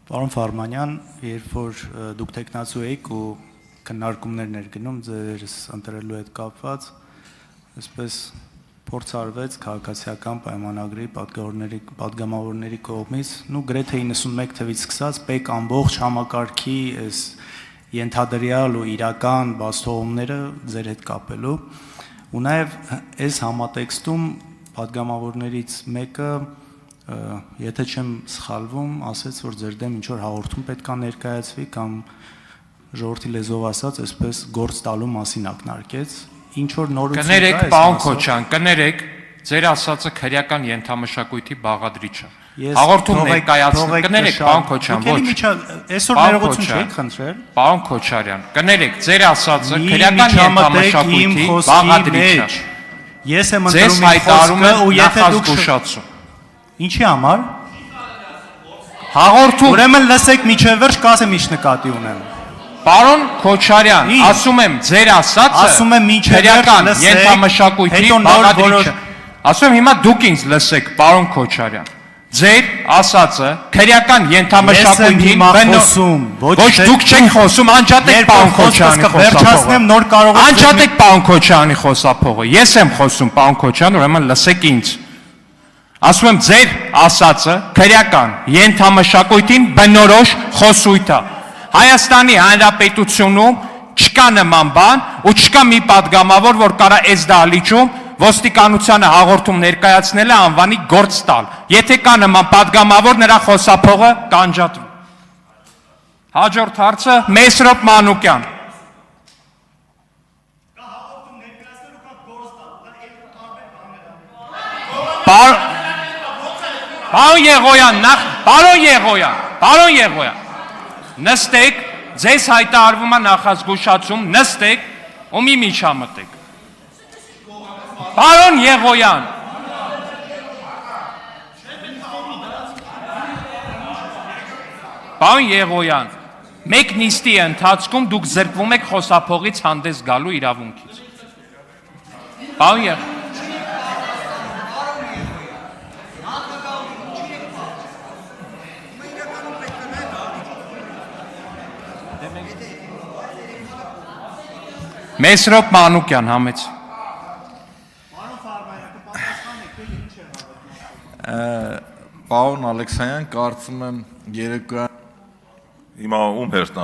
Պարոն Ֆարմանյան, երբ որ դուք տեխնացու եք ու քննարկումներն էր գնում ձեզ ընտրելու հետ կապված, այսպես փորձ արվեց քաղաքացիական պայմանագրի պատգամավորների կողմից, գրեթե 91 թվից սկսած պետք ամբողջ համակարգի այս ենթադրյալ ու իրական բացթողումները ձեր հետ կապելու, ու նաև այս համատեքստում պատգամավորներից մեկը, եթե չեմ սխալվում, ասեց, որ ձեր դեմ ինչ-որ հաղորդում պետք է ներկայացվի կամ ժողովրդի լեզվով ասած, այսպես գործ տալու մասին ակնարկեց, ինչ-որ նորություն կա։ Կներեք, պարոն Քոչարյան, կներեք, ձեր ասածը քրեական ենթամշակույթի բաղադրիչ է։ Հաղորդում ներկայացնում, կներեք, պարոն Քոչարյան, ոչ։ Այսօր ներողություն չեք խնդրել։ Պարոն Քոչարյան, կներեք, ձեր ասածը քրեական ենթամշակույթի բաղադրիչ է։ Ես եմ ձեզ ընտրում իմ խոսքը ու եթե դուք զգուշացում։ Ինչի համար։ Հաղորդում։ Ուրեմն լսեք միջև վերջ, կասեմ ինչ նկատի ունեմ։ Պարոն Քոչարյան, ասում եմ ձեր ասածը քրեական ենթամշակույթի բաղադրիչ է։ Ասում եմ հիմա դուք ինձ լսեք, պարոն Քոչարյան։ Ձեր ասածը քրեական ենթամշակույթի ոչ դուք չեք խոսում, անջատեք պարոն Քոչարյանի վերջացնեմ նոր կարող եք անջատեք պարոն Քոչարյանի խոսափողը։ Ես եմ խոսում, պարոն Քոչարյան, ուրեմն լսեք ինձ։ Ասում եմ ձեր ասածը քրեական ենթամշակույթին բնորոշ խոսույթ է։ Հայաստանի Հանրապետությունում չկա նման բան ու չկա մի պատգամավոր, որ կարա այս դահլիճում ոստիկանությանը հաղորդում ներկայացնելը անվանի գործ տալ։ Եթե կա նման պատգամավոր, նրա խոսափողը կանջատվի։ Հաջորդ հարցը Մեսրոպ Մանուկյան։ Պարոն Եղոյան, նստեք, ձեզ հայտարարվում է նախազգուշացում, նստեք ու մի միջամտեք։ Պարոն Եղոյան, մեկ նիստի ընթացքում դուք զրկվում եք խոսափողից հանդես գալու իրավունքից։ Պարոն Եղոյան, Մեսրոպ Մանուկյան, համեց։ Պարոն Ալեքսանյան, կարծում եմ երեկոյան Հիմա ում հերթն